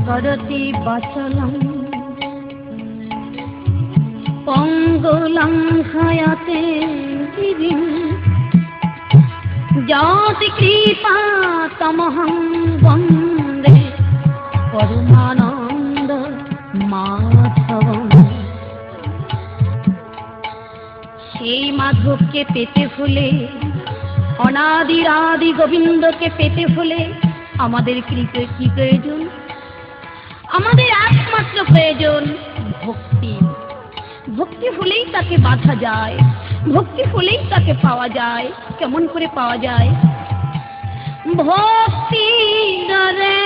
করতি বচলম পঙ্গলং খায়াতে দিবিং জাতি কৃপা তমহং বন্দে পরমানন্দ মাধবম। সেই মাধবকে পেতে হলে, অনাদির আদি গোবিন্দকে পেতে হলে আমাদের কি প্রয়োজন? আমাদের একমাত্র প্রয়োজন ভক্তি। ভক্তি হলেই তাকে বাঁধা যায়, ভক্তি হলেই তাকে পাওয়া যায়। কেমন করে পাওয়া যায়? ভক্তি ডরে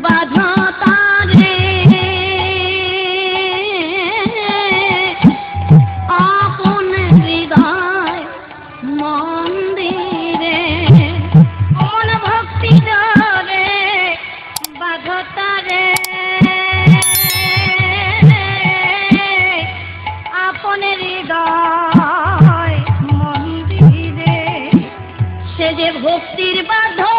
বাধা তারে আপন হৃদয় মন্দিরে। মন ভক্তি ডরে বাধা তারে আপন হৃদয় মন্দিরে। সে যে ভক্তির বাধা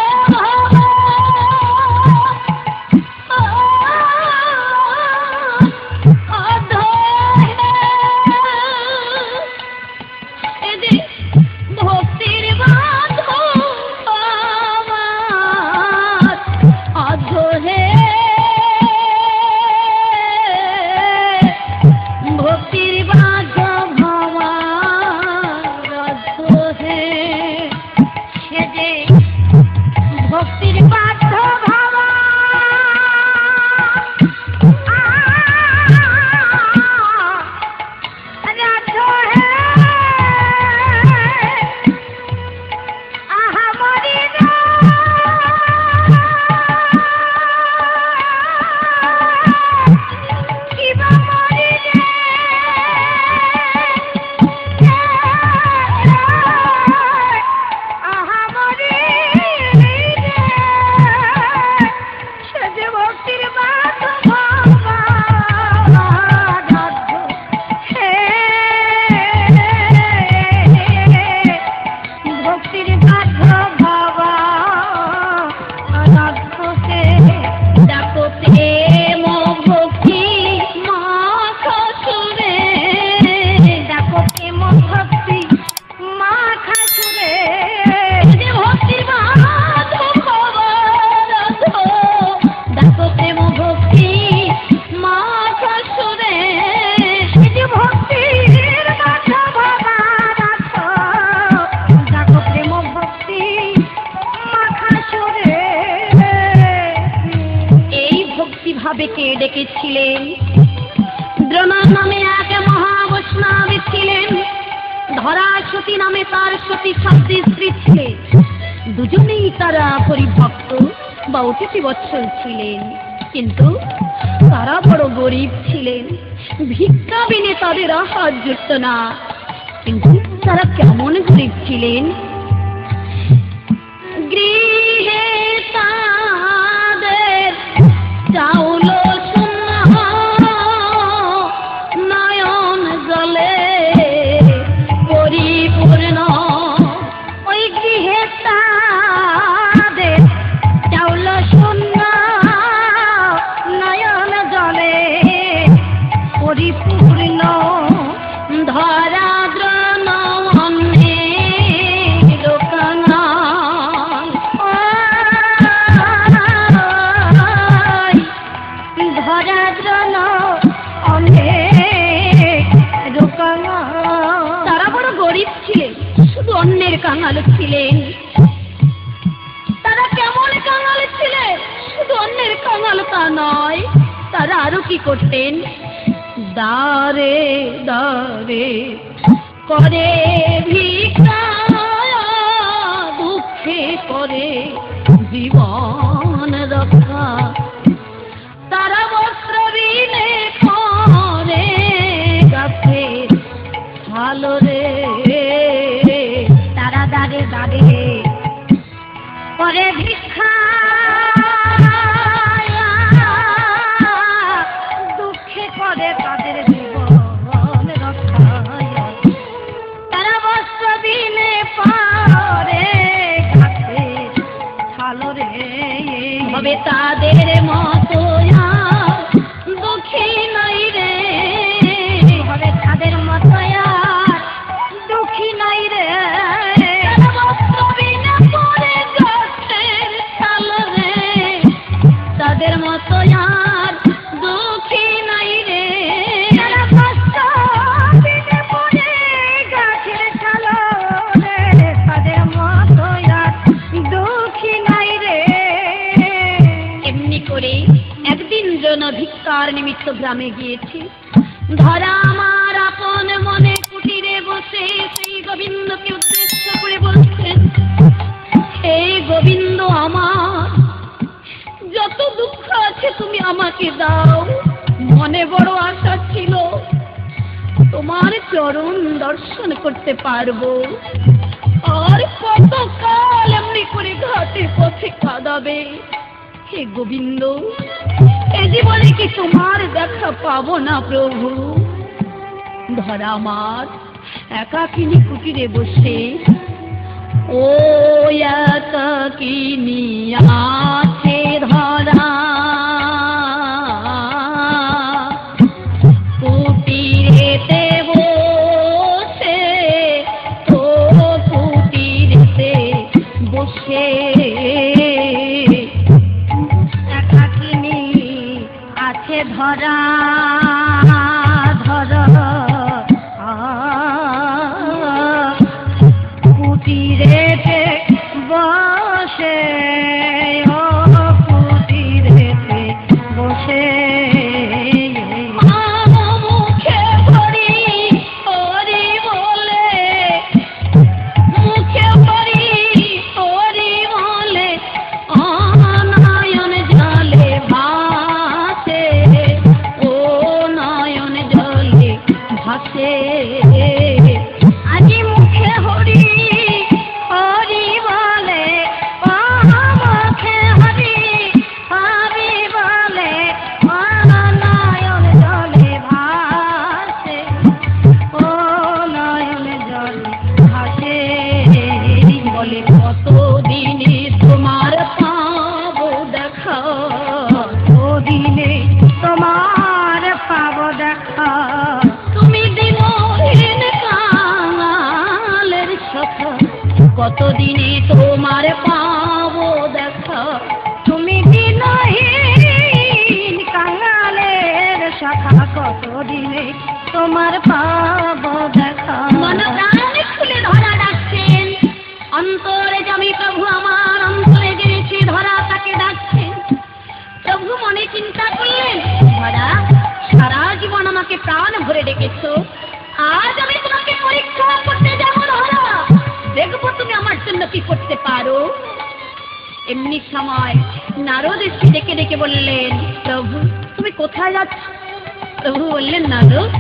ডেকেছিলেন। দ্রোণা নামে এক মহাবৈষ্ণব ছিলেন। ধরা সতী নামে তার সতী সাতটি স্ত্রী ছিলেন। দুজনেই তারা হরিভক্ত বা অতিথি বৎসল ছিলেন, কিন্তু তারা বড় গরিব ছিলেন। ভিক্ষা বিনে তাদের আহার জুটত না। কিন্তু তারা কেমন গরিব ছিলেন? গৃহে তাদের চাউল কাঙাল ছিলেন। তারা কেমন কাঙাল ছিলেন? শুধু অন্যের কাঙাল তা নয়, তারা আরো কি করতেন? দারে দারে করে ভিক্ষা, দুঃখে করে জীবন রক্ষা। তারা বস্ত্র বিনে করে গাছে ভালো রে। দাগে দাগে করে ভিক্ষা, দুঃখে করে তাদের জীবন রক্ষা। তারা বস্ত্র বিনে পারে গাছে ভালো রে। তাদের মতো আর দুঃখী নাই রে, হবে তাদের মতো আর দুঃখী নাই রে। তাদের মতো আর দুঃখী নাই রে, গাছের ছালরে তাদের মতো আর দুঃখী নাই রে। এমনি করে একদিন জন ভিক্ষার নিমিত্ত গ্রামে গিয়েছি। ধরা আমার আপন মনে কুটিরে বসে সেই গোবিন্দকে উদ্দেশ্য করে বলছেন, এই গোবিন্দ আমার যত দুঃখ আছে তুমি আমাকে দাও। মনে বড় আশা ছিল তোমার চরণ দর্শন করতে পারবো, আর কতকাল এমনি করে ঘাটে পথে কাঁদাবে। হে গোবিন্দ, এ জীবনে কি তোমার দেখা পাবো না প্রভু? ধরা আমার একাকিনী কুটিরে বসে ও একাকিনী আছে ধরা, কুটিরেতে বসে ও কুটিরেতে বসে একাকিনী আছে ধরা, কুটিরেতে বসে ও কুটিরেতে বসে মুখে হরি হরি বলে, মুখে হরি হরি বলে নয়ন জলে ভাসে, ও নয়ন জলে ভাসে। আজি মুখে হরি হরি বলে, মুখে হরি হরি বলে নয়ন জলে ভাসে, ও নয়ন জলে ভাসে। বলে কতদিনে তোমার পাবো দেখা, কতদিনে তোমার পাবো দেখা, তুমি দিনহীন কাঙালের সখা, কতদিনে তোমার পাবো দেখা, তুমি দিনহীন কাঙালের সখা, কতদিনে তোমার পাবো দেখা। মনপ্রাণ খুলে ধরা ডাকছেন, অন্তরে জমি প্রভু আমার অন্তরে জেনেছে ধরা তাকে ডাকছেন। প্রভু মনে চিন্তা করলেন, ধরা সারা জীবন আমাকে প্রাণ ভরে ডেকেছো, আজ আমি তোমাকে পরীক্ষা করতে যাবো ধরা, দেখবো তুমি আমার জন্য কি করতে পারো। এমনি সময় নারদ এসে ডেকে ডেকে বললেন, প্রভু তুমি কোথায় যাচ্ছ? প্রভু বললেন, নারদ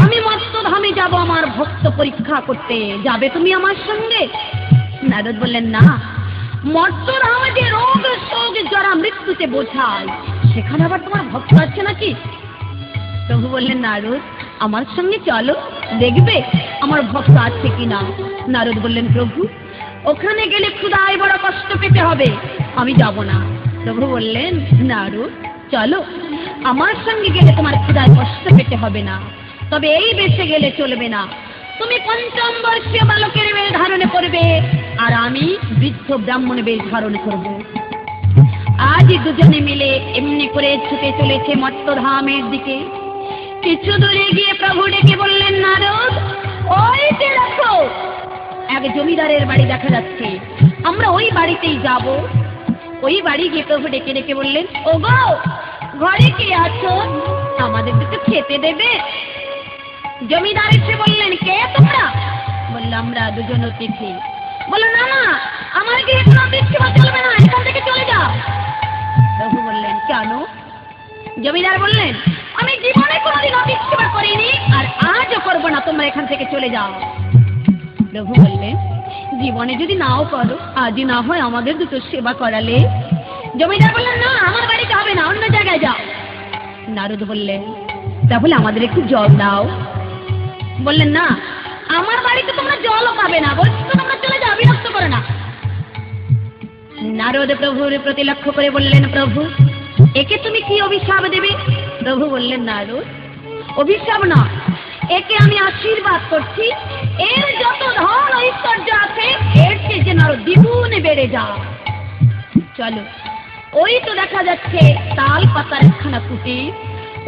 আমি মত্তধামে যাব আমার ভক্ত পরীক্ষা করতে, যাবে তুমি আমার সঙ্গে? নারদ বললেন, না, মত্তধামে যে রোগ শোক জরা মৃত্যুতে বোঝায়, সেখানে আবার তোমার ভক্ত আছে নাকি? প্রভু বললেন, নারদ আমার সঙ্গে চলো, দেখবে আমার ভক্ত আছে কিনা। নারদ বললেন, প্রভু ওখানে গেলে ক্ষুধায় বড় কষ্ট পেতে হবে, আমি যাব না। প্রভু বললেন, নারদ চলো, আমার সঙ্গে গেলে তোমার ক্ষুধায় কষ্ট পেতে হবে না, তবে এই বেশে গেলে চলবে না। তুমি পঞ্চম বর্ষীয় বালকের বেশ ধারণে করবে, আর আমি বৃদ্ধ ব্রাহ্মণের বেশ ধারণ করব। আজ দুজনে মিলে এমনি করে ছুটে চলেছে মত্তধামের দিকে। কিছু দূরে গিয়ে প্রভু ডেকে বললেন, নারদ ওই যে দেখো এক জমিদারের বাড়ি দেখা যাচ্ছে, আমরা ওই বাড়িতেই যাব। ওই বাড়ি গিয়ে প্রভু ডেকে ডেকে বললেন, ওগো ঘরে কে আছো? আমাদের দুটো খেতে দেবে? জমিদার এসে বললেন, কে তোমরা? বলল, আমরা দুজন অতিথি। বলল, না না, আমার গিয়ে কোনো অতিথি চলবে না, এখান থেকে চলে যাও। প্রভু বললেন, কেন? জমিদার বললেন, আমি জীবনে কোনোদিন অতিথি সেবা করিনি, আর আজও করবো না, তোমরা এখান থেকে চলে যাও। প্রভু বললেন, জীবনে যদি নাও করো, আজই না হয় আমাদের দুটো সেবা করালে। জমিদার বললেন, না, আমার বাড়িতে হবে না, অন্য জায়গায় যাও। নারদ বললেন, তাহলে আমাদের একটু জল দাও। বললেন, না, আমার বাড়িতে তোমরা জলও পাবে না, বলছি তো তোমরা চলে যাও, বিরক্ত করো না। নারদ প্রভুর প্রতি লক্ষ্য করে বললেন, প্রভু একে তুমি কি অভিশাপ দেবে? প্রভু বললেন, নারদ, অভিশাপ না, একে আমি আশীর্বাদ করছি, এর যত ধন ঐশ্বর্য আছে এর চেয়ে যেন আরো দ্বিগুণে বেড়ে যাও। চলো, ওই তো দেখা যাচ্ছে তাল পাতার একখানা কুটির,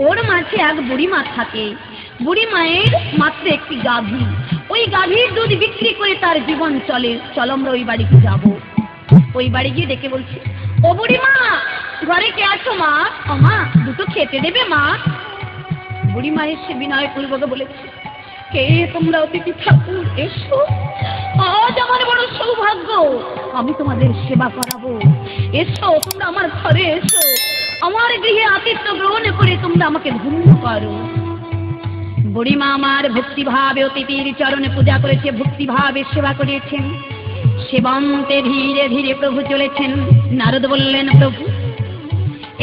ওর মাঝে এক বুড়ি মা থাকে। বুড়ি মায়ের মাত্র একটি গাভী, ওই গাভীর দুধ বিক্রি করে তার জীবন চলে। চলো আমরা ওই বাড়িতে যাব। ওই বাড়ি গিয়ে ডেকে বলছি, ও বুড়ি মা, ঘরে কে আছো মা? ও মা, দুটো খেতে দেবে মা? বুড়ি মা এসে বিনয় পূর্বক বলেছে, কে তোমরা অতিথি ঠাকুর, এসো, আজ আমার বড় সৌভাগ্য, আমি তোমাদের সেবা করাবো। এসো, তোমরা আমার ঘরে এসো, আমার গৃহে আতিথ্য গ্রহণ করে তোমরা আমাকে ধন্য করো। বুড়িমা আমার ভক্তিভাবে অতিথির চরণে পূজা করেছে, ভক্তিভাবে সেবা করিয়েছেন। সেবন্তে ধীরে ধীরে প্রভু চলেছেন। নারদ বললেন, প্রভু,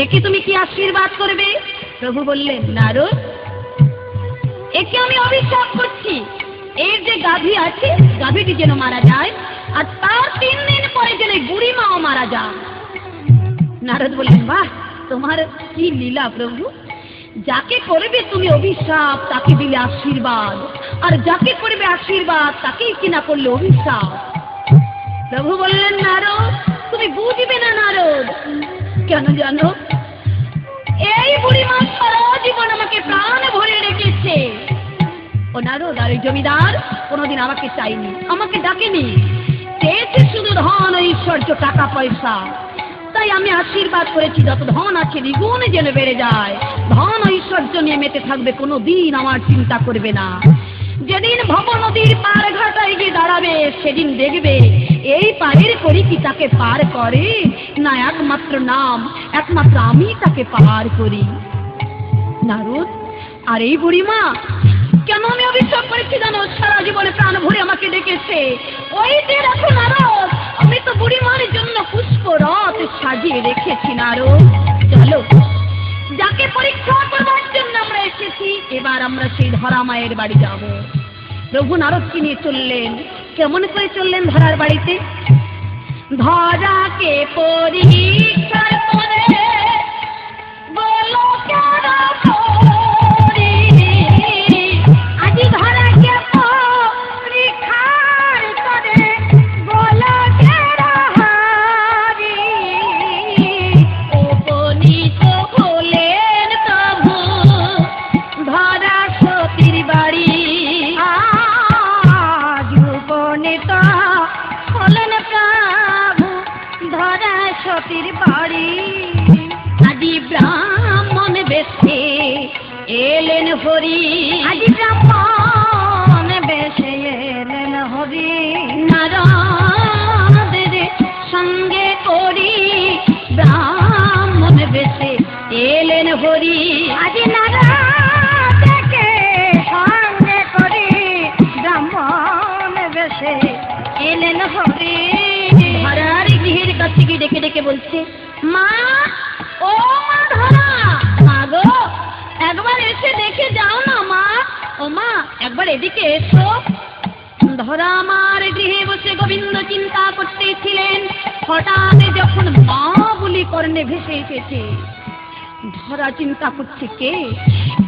একে তুমি কি আশীর্বাদ করবে? প্রভু বললেন, নারদ, একে আমি অভিশাপ করছি, এর যে গাভী আছে গাভীটি যেন মারা যায়, আর তার 3 দিন পরে যেন বুড়িমাও মারা যায়। নারদ বললেন, বাহ, তোমার কি লীলা প্রভু, যাকে করবে তুমি অভিশাপ তাকে দিলে আশীর্বাদ, আর যাকে করবে আশীর্বাদ তাকেই কিনা করলে অভিশাপ। প্রভু বললেন, নারদ, তুমি বুঝবে না নারদ, কেন জানো? এই বুড়িমা সারা জীবন আমাকে প্রাণ ভরে রেখেছে। ও নারদ, আর ওই জমিদার কোনোদিন আমাকে চাইনি, আমাকে ডাকেনি, চেয়েছে শুধু ধন ঐশ্বর্য টাকা পয়সা। তাই আমি আশীর্বাদ করেছি যত ধন আছে দ্বিগুণে যেন বেড়ে যায়, ধন ঐশ্বর্য নিয়ে মেতে থাকবে, কোনো দিন আমার চিন্তা করবে না। যেদিন ভব নদীর পার ঘাটায় গিয়ে দাঁড়াবে সেদিন দেখবে এই পারের করি কি তাকে পার করে না, একমাত্র নাম, একমাত্র আমি তাকে পার করি। নারদ, আর এই বুড়িমা কেন আমি অভিশাপ করেছি জানো? সারা জীবনে প্রাণ ভরে আমাকে ডেকেছে। ওই যে দেখো নারদ, আমি তো বুড়িমার জন্য পুষ্প রথ সাজিয়ে রেখেছি। নারদ, চলো, যাকে পরীক্ষা করবার জন্য আমরা এসেছি, এবার আমরা সেই ধরা মায়ের বাড়ি যাব। প্রভু নারদকে নিয়ে চললেন। কেমন করে চললেন ধরার বাড়িতে? ধরাকে পরীক্ষার পরে বলো কেন করি, আজি ধরাকে পরীক্ষার করে বলো কেন হারি, উপনীত হলেন প্রভু ধরা সতীর বাড়ি, আজ উপনীত হলেন প্রভু ধরা সতীর বাড়ি। আজি ব্রাহ্মণ বেশে এলেন হরি, আজি ব্রাহ্মণ বেশে এলেন হরি, নারদের সঙ্গে করি ব্রাহ্মণ বেশে এলেন হরি, আজি নারদকে সঙ্গে করি ব্রাহ্মণ বেশে এলেন হরি। ধরার গৃহের কাছে গিয়ে ডেকে ডেকে বলছে, মা, ও মা ধরা, মা গো, একবার এসে দেখে যাও না মা, ও মা একবার এদিকে এসো। ধরা আমার গৃহে বসে গোবিন্দ চিন্তা করতেছিলেন, হঠাৎ যখন মা বলি কর্ণে ভেসে এসেছে। ধরা চিন্তা করছে, কে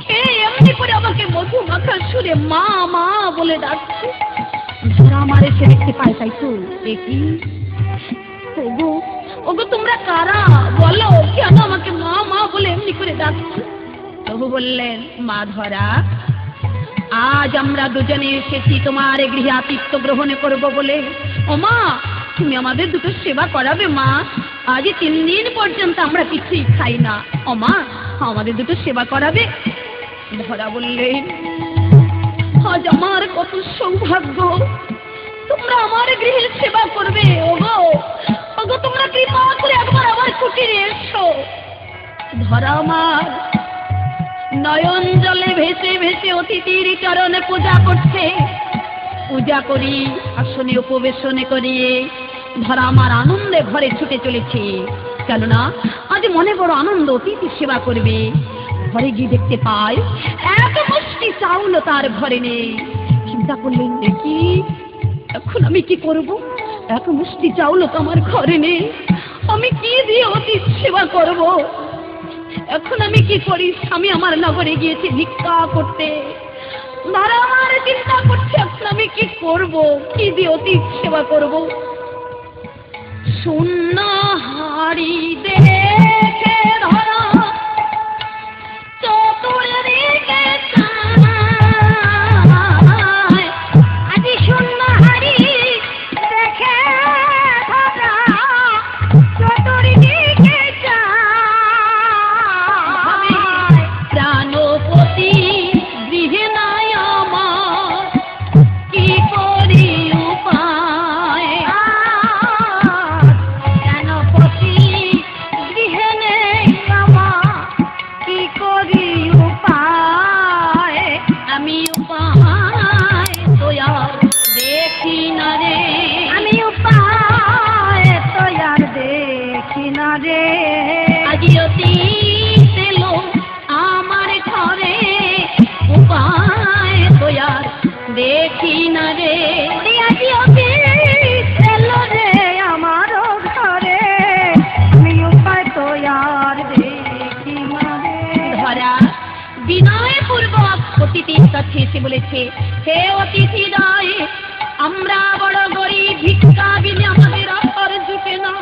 কে এমনি করে আমাকে মধু মাখা সুরে মা মা বলে ডাকছে। ধরা আমার এসে দেখতে পায়, তাই তো দেখি, ওগো ওগো তোমরা কারা বলো, কেন আমাকে মা মা বলে এমনি করে ডাকছো? প্রভু বললেন, মা ধরা, আজ আমরা দুজনে এসেছি তোমার গৃহে আতিথ্য গ্রহণ করব বলে। ও মা, তুমি আমাদের দুটো সেবা করাবে মা, আজ 3 দিন পর্যন্ত আমরা কিছুই খাই না। ও মা, আমাদের দুটো সেবা করাবে? ধরা বললেন, আজ আমার কত সৌভাগ্য, তোমরা আমার গৃহে সেবা করবে। ওগো ওগো, তোমরা কৃপা করে একবার আমার কুটিরে এসো। ধরা আমার নয়ন জলে ভেসে ভেসে অতিথির চরণে পূজা করছে। পূজা করি আসনে উপবেশনে করিয়ে ধরা আমার আনন্দে ঘরে ছুটে চলেছে, কেননা আজ মনে বড় আনন্দ, অতিথি সেবা করবে। ঘরে গিয়ে দেখতে পায় এক মুষ্টি চাউল তার ঘরে নেই। চিন্তা করলেন, দেখি এখন আমি কি করব, এক মুষ্টি চাউল তো আমার ঘরে নেই, আমি কি দিয়ে অতিথি সেবা করব? এখন আমি কি করি? স্বামী আমার নগরে গিয়েছে ভিক্ষা করতে। ধরা আমার চিন্তা করছে এখন আমি কি করব, কি দিয়ে অতীত সেবা করব। শূন্য হাড়ি দেখে ধরা চতুর্দিকে চায়, আজি শূন্য হাড়ি দেখে ধরা চতুর্দিকে চায়, প্রাণপতি গৃহে নাই আমার কি করি উপায়। প্রাণপতি গৃহে নেই আমার কি করি উপায়। আমি উপায় তো আর দেখি না রে, আমি উপায় তো আর দেখি না রে। আজি অতীত এলো আমার ঘরে, উপায় তো আর দেখি না রে। আজি অতীত এলো রে আমার ঘরে, আমি উপায় তো আর দেখি না রে। ধরা বিনয়পূর্বক অতিথির কাছে এসে বলেছে, হে অতিথি দয়, আমরা বড় গরিব, ভিক্ষা বিনে আমাদের আর জুটে না।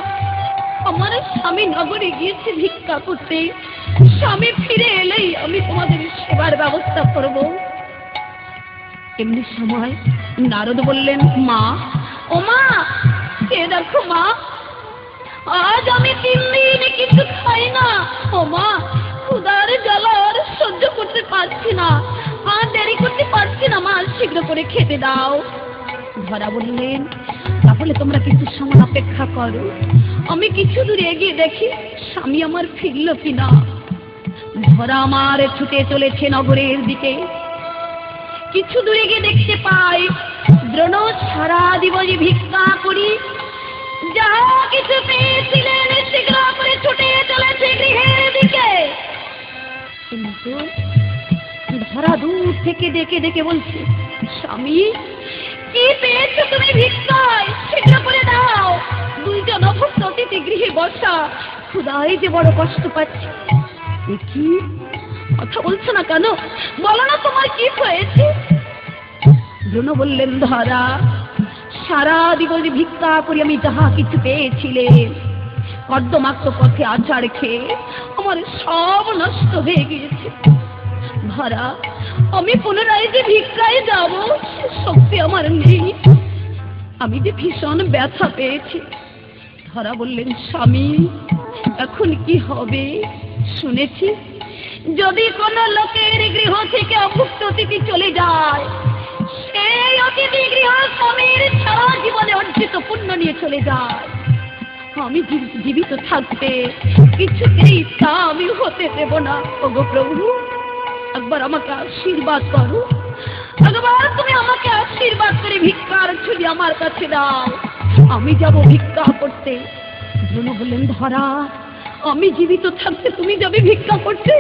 আমার স্বামী নগরে গিয়েছে ভিক্ষা করতে, স্বামী ফিরে এলেই আমি তোমাদের সেবার ব্যবস্থা করব। এমনি সময় নারদ বললেন, মা, ও মা, কে দেখো মা, আজ আমি 3 দিন কিছু খাই না। ও মা, ক্ষুধার জ্বালা আর সহ্য করতে পারছি না, আর দেরি করতে পারছি না মা, শীঘ্র করে খেতে দাও। ধরা বললেন, তাহলে তোমরা কিছু সময় অপেক্ষা করো, আমি কিছু দূর এগিয়ে দেখি স্বামী আমার ফিরল কিনা। ধরা আমার ছুটে চলেছে নগরের দিকে। কিছু দূরে গিয়ে দেখতে পাই দ্রোণ সারা দিবস ভিক্ষা করি যা কিছু পেয়েছিলেন শীঘ্র করে ছুটে চলেছে গৃহের দিকে। কিন্তু ধরা দূর থেকে ডেকে ডেকে বলছে, স্বামী, কি পেয়েছো তুমি ভিক্ষায়, শীঘ্র করে দাও। 2 জন অভুক্ত অতিথি গৃহে বসা, ক্ষুধায় যে বড় কষ্ট পাচ্ছে। কি কথা বলছো না কেন, বলো না তোমার কি হয়েছে। দ্রোণ বললেন, ধরা সারা দিবস ভিক্ষা করি আমি যাহা কিছু পেয়েছিলে, কর্দমাক্ত পথে আচার খেয়ে আমার সব নষ্ট হয়ে গিয়েছে। ধরা আমি পুনরায় যে ভিক্ষায় যাব সে শক্তি আমার নেই, আমি যে ভীষণ ব্যথা পেয়েছি। ধরা বললেন, স্বামী, এখন কি হবে? শুনেছি যদি কোন লোকের গৃহ থেকে অভুক্ত অতিথি চলে যায়, সেই অতিথি গৃহ স্বামীর সারা জীবনে অর্জিত পুণ্য নিয়ে চলে যায়। আমি জীবিত থাকতে কিছুতেই তা আমি হতে দেব না। ওগো প্রভু, একবার আমাকে আশীর্বাদ করো, একবার তুমি আমাকে আশীর্বাদ করে ভিক্ষার ঝুলি আমার কাছে দাও, আমি যাব ভিক্ষা করতে। দ্রোণ বললেন, ধরা আমি জীবিত থাকতে তুমি যাবে ভিক্ষা করতে?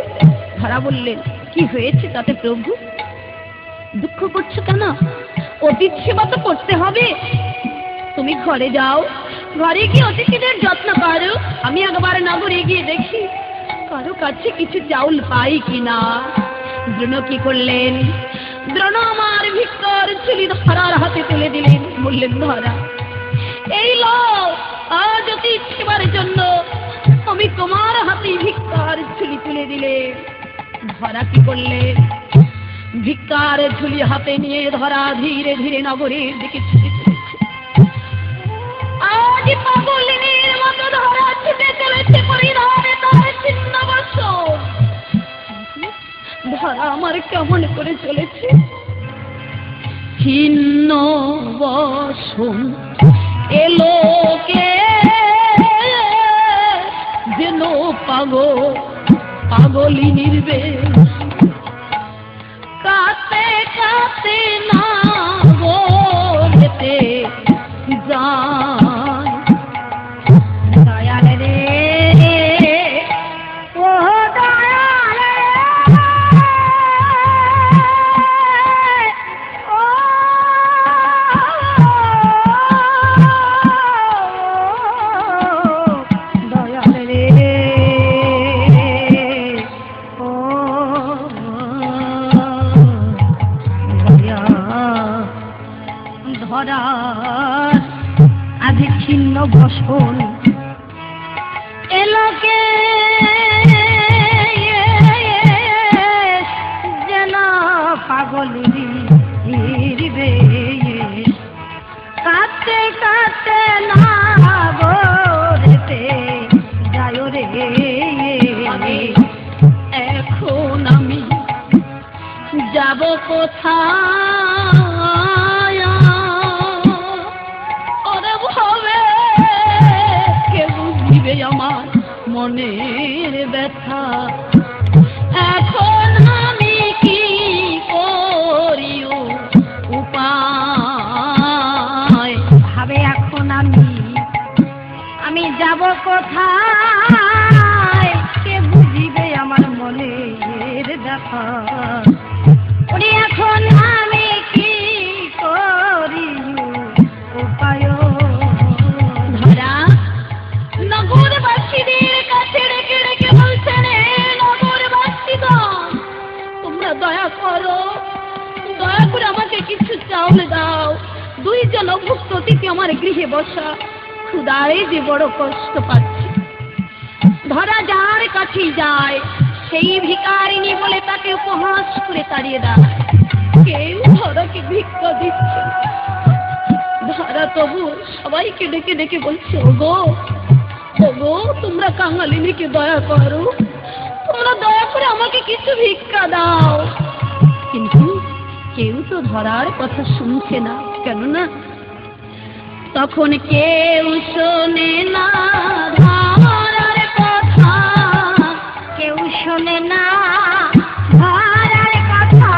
ধরা বললেন, কি হয়েছে তাতে প্রভু, দুঃখ করছো কেন? অতিথি সেবা তো করতে হবে। তুমি ঘরে যাও, ঘরে গিয়ে অতিথিদের যত্ন করো, আমি একবার নগরে গিয়ে দেখি কারো কাছে কিছু চাউল পাই কিনা। দ্রোণ কি করলেন? দ্রোণ আমার ভিক্ষার ঝুলি ধরার হাতে তুলে দিলেন। বললেন, ধরা এই লোক আজ অতিথি সেবার জন্য আমি তোমার হাতে ভিক্ষার ঝুলি তুলে দিলে। ধরা কি করলেন? ভিক্ষার ঝুলি হাতে নিয়ে ধরা ধীরে ধীরে নগরের দিকে ছুটে চলেছে। আজ পাগলিনীর মতো ধরা ছুটে চলেছে পরিধানে তার ছিন্ন বসন। ধরা আমার কেমন করে চলেছে, ছিন্ন বসন এলোকে যেন পাগলিনীর বেশ, কাতে কাতে না বলতে যায়। দয়াল রে, ও দয়াল ও দয়াল রে, বসন এলোকে যেন পাগলের বেশ কাঁদতে কাঁদতে নাগরেতে যায় রে। এখন আমি যাব কোথায় ওরে ভাবে কে বুঝিবে আমার মনের ব্যথা। এখন আমি কি করি উপায় ভাবে এখন আমি যাব কোথায় কে বুঝিবে আমার মনের ব্যথা। ওরে এখন আমি কি করি উপায় ধরা নগরবাসীদের কাছে রেখে রেখে বলছেন নগরবাসীগণ তোমরা দয়া করো, দয়া করে আমাকে কিছু চাউল দাও। 2 জন অভুক্ত অতিথি আমার গৃহে বসা, ক্ষুধায় যে বড় কষ্ট পাচ্ছে। ধরা যার কাছে যায় সেই ভিখারিনী বলে তাকে উপহাস করে তাড়িয়ে দেয়। কেউ ধরাকে ভিক্ষা দিচ্ছে। ধরা তবু সবাইকে ডেকে ডেকে বলছে ওগো ওগো তোমরা কাঙালিনীকে দয়া করো, তোমরা দয়া করে আমাকে কিছু ভিক্ষা দাও। কিন্তু কেউ তো ধরার কথা শুনছে না, কেননা তখন কেউ শোনে না ধরার কথা, কেউ শোনে না ধরার কথা।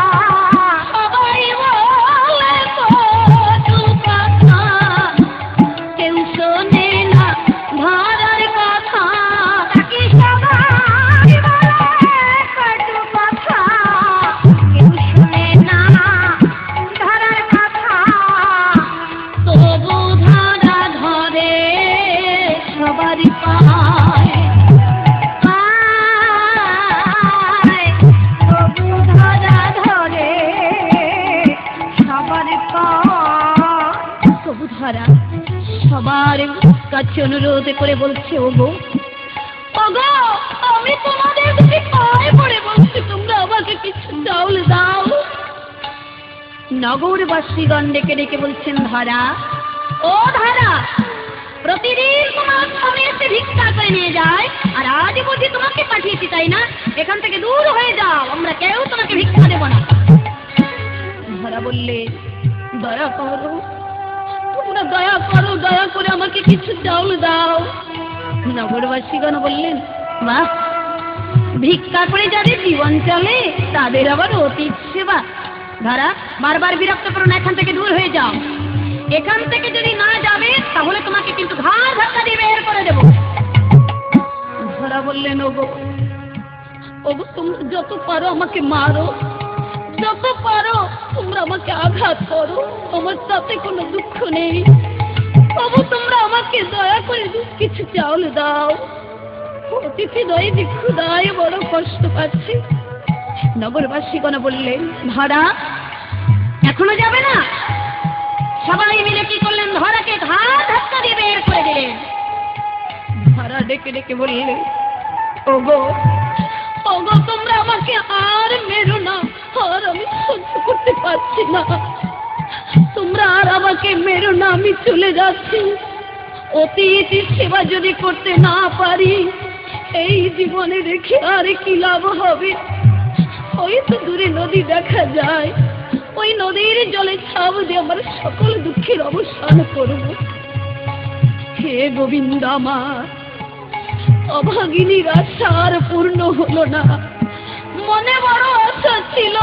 সবাই বলে কটু কথা, কেউ শোনে না ধরার কথা। তাকে সবাই বলে কটু কথা, কেউ শোনে না ধরার কথা। তবু ধরা ধরে সবারই পায়, তবু ধরা ধরে সবারই পায়। তবু ধরা সবার কাছে অনুরোধ করে বলছে ওগো ওগো আমি তোমাদের কাছে পায়ে পড়ে বলছি তোমরা আমাকে কিছু চাউল দাও। নগরবাসীগণ ডেকে ডেকে বলছেন ধরা ও ধরা প্রতিদিন তোমার স্বামী এসে ভিক্ষা করে নিয়ে যায়, আর আজ বুঝি তোমাকে পাঠিয়েছি তাই না? এখান থেকে দূর হয়ে যাও, আমরা কেউ তোমাকে ভিক্ষা দেব না। ধরা বললে দয়া করো তোমরা দয়া করো, দয়া করে আমাকে কিছু চাউল দাও। নগরবাসীগণ বললেন বাহ, ভিক্ষা করে যাদের জীবন চলে তাদের আবার অতীত সেবা। ধরা বারবার বিরক্ত করো না, এখান থেকে দূর হয়ে যাও। এখান থেকে যদি না যাবে তাহলে তোমাকে কিন্তু ঘাড় ধাক্কা দিয়ে বের করে দেব। ধরা বললেন ওগো ওগো তোমরা যত পারো আমাকে মারো, যত পারো তোমরা আমাকে আঘাত করো, আমার তাতে কোনো দুঃখ নেই। তবু তোমরা আমাকে দয়া করে কিছু চাউল দাও। অতিথি দয়ে ক্ষুধায় বড় কষ্ট পাচ্ছে। নগরবাসীগণ বললেন ধরা এখনো যাবে না? সবাই মিলে কি করলেন? ধরাকে ঘাড় ধাক্কা দিয়ে বের করে দিলেন। ধরা ডেকে ডেকে বললেন ওগো ওগো তোমরা আমাকে আর মেরো না, আর আমি সহ্য করতে পারছি না। তোমরা আর আমাকে মেরো না, আমি চলে যাচ্ছি। অতিথি সেবা যদি করতে না পারি এই জীবনে রেখে আর কি লাভ হবে? ওই তো দূরে নদী দেখা যায়, ওই নদীর জলে ছাপ দিয়ে আমার সকল দুঃখের অবসান করব। হে গোবিন্দ আমার অভাগিনীর আশা আর পূর্ণ হলো না। মনে বড় আশা ছিল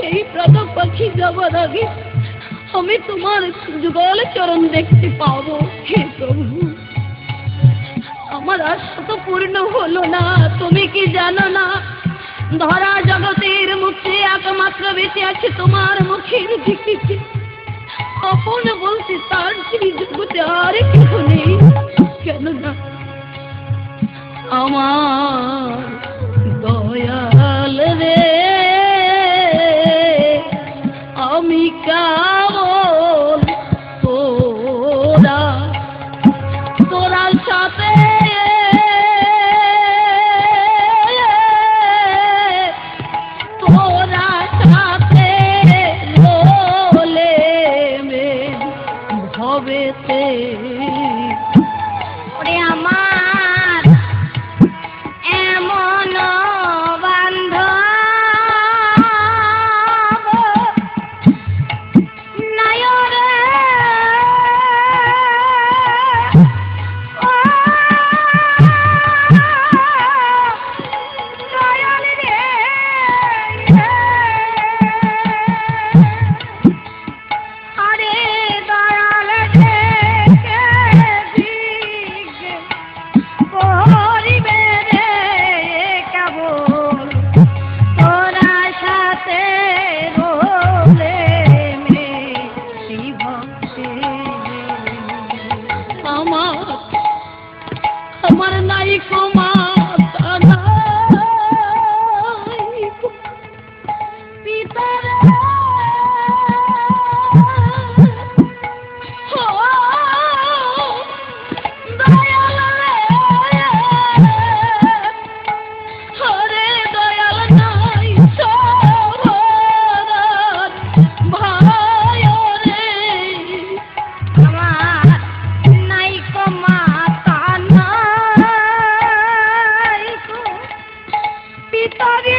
এই প্রাতঃ পাখি যাবার আগে আমি তোমার যুগল চরণ দেখতে পাবো। হে প্রভু আমার আশা তো পূর্ণ হলো না। তুমি কি জানো না ধরা জগতের মুখে একমাত্র বেঁচে আছে তোমার মুখের দিকে। আপন বলতে তার সেই জগতে আর কেউ নেই, কেননা আমার দয়াল রে আমি কেমন তোরা পিতারে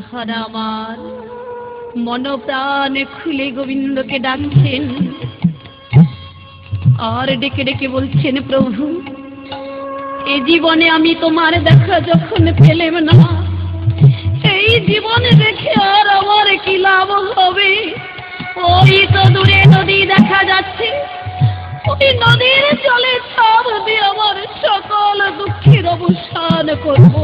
ধরা আমার মনপ্রাণ খুলে গোবিন্দকে ডাকছেন আর ডেকে ডেকে বলছেন, প্রভু এই জীবনে আমি তোমার দেখা যখন পেলাম না, এই জীবনে দেখে আর আমার কি লাভ হবে? ওই তো দূরে নদী দেখা যাচ্ছে, ওই নদীর জলে ছাপ দিয়ে আমার সকল দুঃখের অবসান করব।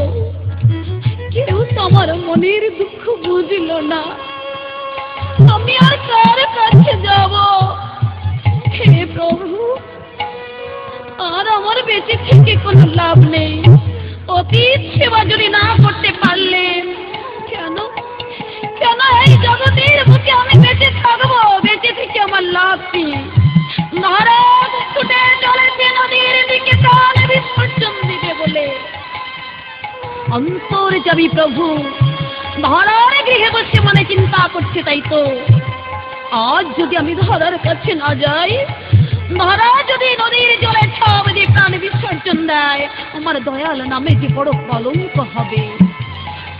কেউ তো আমার মনের দুঃখ বুঝল না, আমি আর কার কাছে যাব? হে প্রভু, আর আমার বেঁচে থেকে কোনো লাভ নেই। অতীত সেবা যদি না করতে পারলে কেন কেন এই জগতের বুকে আমি বেঁচে থাকবো? বেঁচে থেকে আমার লাভ কি? নারদ ছুটে চলেছে নদীর দিকে প্রাণ বিসর্জন দিবে বলে। অন্তর্যামী প্রভু ধরার গৃহে বসে মনে চিন্তা করছে, তাই তো আজ যদি আমি ধরার কাছে না যাই, ধরা যদি নদীর জলে ছাপ দিয়ে প্রাণ বিসর্জন দেয়, আমার দয়াল নামে যে বড় কলঙ্ক হবে।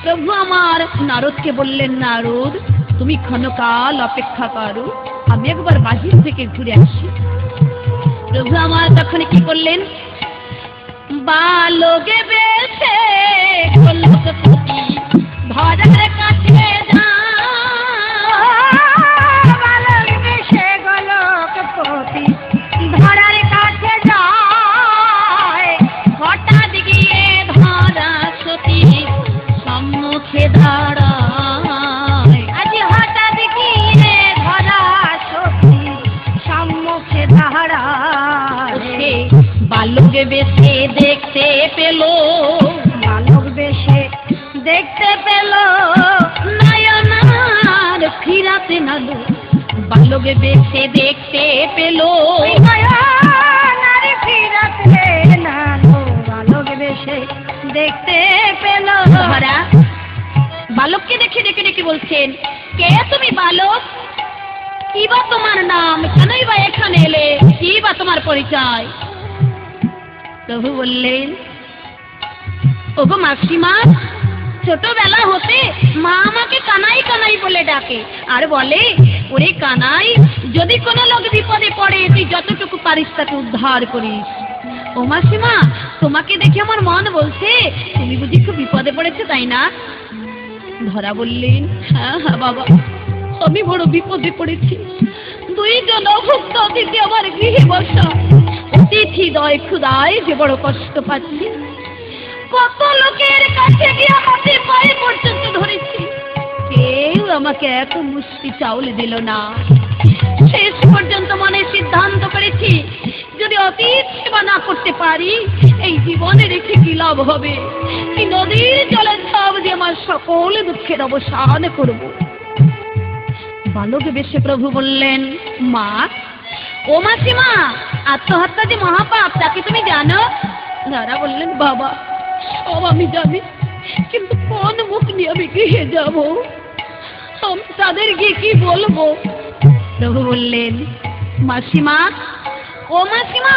প্রভু আমার নারদকে বললেন, নারদ তুমি ক্ষণকাল অপেক্ষা করো, আমি একবার বাহির থেকে ঘুরে আসি। প্রভু আমার তখন কি করলেন, বালকে বেশে গোলকপতি ধরার কাছে বালক বেশে গোলকপতি ধরার কাছে যায়, হঠাৎ গিয়ে ধরা সতী সম্মুখে দাঁড়ায়। আজ হঠাৎ গিয়ে ধরা সতী সম্মুখে দাঁড়ায়। বালক বেশে দেখতে পেল, বালক বেশে দেখতে পেল নয়নার ফিরাতে নালো। বালক বেশে দেখতে পেল নয়নার ফিরাতে নালো, বালক বেশে দেখতে পেল। ধরা বালককে দেখে ডেকে ডেকে বলছেন, কে তুমি বালক? কি বা তোমার নাম? কেনই বা এখানে এলে? কি বা তোমার পরিচয়? প্রভু বললেন, ওগো মাসিমা, ছোটবেলা হতে মা আমাকে কানাই কানাই বলে ডাকে, আর বলে, ওরে কানাই, যদি কোনো লোক বিপদে পড়ে তুই যতটুকু পারিস তাকে উদ্ধার করিস। ও মাসিমা, তোমাকে দেখে আমার মন বলছে তুমি বুঝি খুব বিপদে পড়েছো, তাই না? ধরা বললেন, হ্যাঁ হ্যাঁ বাবা, আমি বড় বিপদে পড়েছি। দুইজন অভুক্ত অতিথি আমার গৃহে বসা, অতিথি দয় ক্ষুদায় যে বড় কষ্ট পাচ্ছি। কত লোকের কাছে গিয়ে হাতে পায়ে পর্যন্ত ধরেছি, কেউ আমাকে এত মুষ্টি চাউল দিল না। শেষ পর্যন্ত মনে সিদ্ধান্ত করেছি, যদি অতীত সেবা না করতে পারি, এই জীবনে রেখে কি লাভ হবে? এই নদীর জলের ছাপ দিয়ে আমার সকল দুঃখের অবসান করব। বালক বেশে প্রভু বললেন, মা, ও মাসিমা, আত্মহত্যা যে মহাপাপ, তাকে তুমি জানো? ধরা বললেন, বাবা সব আমি জানি, কিন্তু কোন মুখ নিয়ে আমি গৃহে যাব, আমি তাদের গিয়ে কি বলবো? প্রভু বললেন, মাসিমা, ও মাসিমা,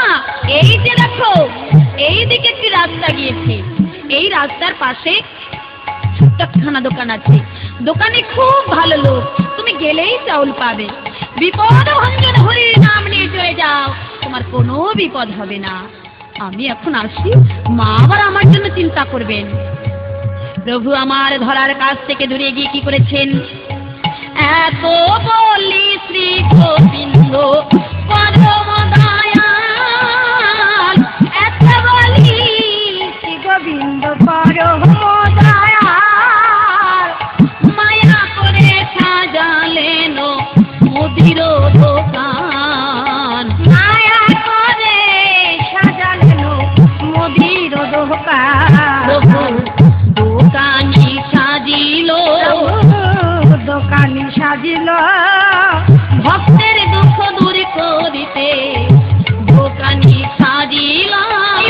এই যে দেখো, এই দিকে একটি রাস্তা গিয়েছে, এই রাস্তার পাশে ছোট্টখানা দোকান আছে, দোকানে খুব ভালো লোক, তুমি গেলেই চাউল পাবে, বিপদ ভঞ্জন হরির নাম নিয়ে চলে যাও, তোমার কোনো বিপদ হবে না। আমি এখন আসি, মা আবার আমার জন্য চিন্তা করবেন। প্রভু আমার ধরার কাছ থেকে দূরে গিয়ে কি করেছেন? এত বলি শ্রী গোবিন্দ পরম দয়াল, এত বলি শ্রী গোবিন্দ পরম দয়াল, মায়া করে সাজালেন মুদির দোকান, মায়া করে সাজালেন মুদির দোকান, দোকানি সাজিল, দোকানি সাজিল ভক্তের দুঃখ দূর করিতে, দোকানি সাজিল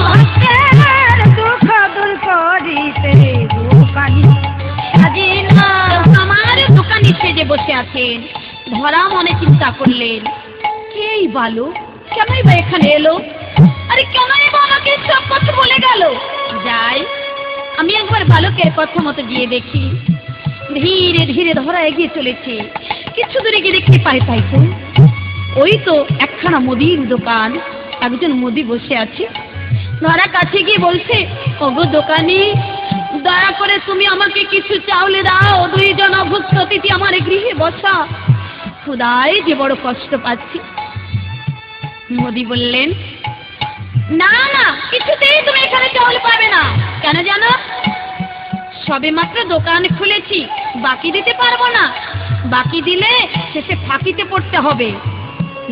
ভক্তের দুঃখ দূর করিতে, দোকানি সাজিল। আমার দোকানি সেজে বসে আছেন। ধরা মনে চিন্তা করলেন, এই বালক কেনই বা এখানে এলো? আরে কেনই বা আমাকে সব কথা বলে গেল? যাই, আমি একবার বালকের কথা মতো গিয়ে দেখি। ধীরে ধীরে ধরা এগিয়ে চলেছে, কিছু দূরে গিয়ে দেখতে পাই, তাই তো ওই তো একখানা মুদির দোকান, একজন মুদি বসে আছে। ধরা কাছে গিয়ে বলছে, ওগো দোকানি, দয়া করে তুমি আমাকে কিছু চাউলে দাও, দুইজন অভুক্ত অতিথি আমার গৃহে বসা, খুদাই যে বড় কষ্ট পাচ্ছি। মুদি বললেন, না না, কিছুতেই তুমি এখানে চাউল পাবে না। কেন জানো? সবে মাত্র দোকান খুলেছি, বাকি দিতে পারবো না, বাকি দিলে শেষে ফাঁকিতে পড়তে হবে।